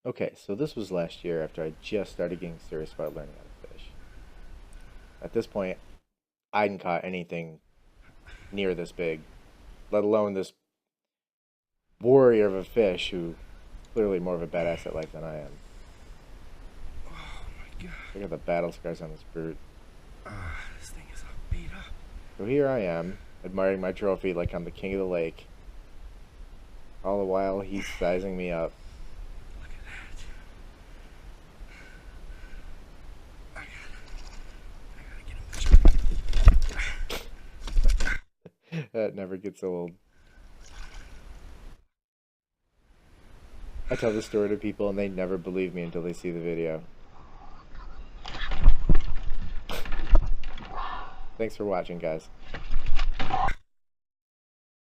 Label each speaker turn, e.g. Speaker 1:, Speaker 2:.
Speaker 1: Okay, so this was last year after I just started getting serious about learning how to fish. At this point, I hadn't caught anything near this big, let alone this warrior of a fish who clearly more of a badass at life than I am.
Speaker 2: Oh my god.
Speaker 1: Look at the battle scars on this brute.
Speaker 2: This thing is all beat up.
Speaker 1: So here I am, admiring my trophy like I'm the king of the lake. All the while, he's sizing me up.
Speaker 2: Look at that. I gotta get him.
Speaker 1: That never gets old. I tell this story to people and they never believe me until they see the video. Thanks for watching, guys.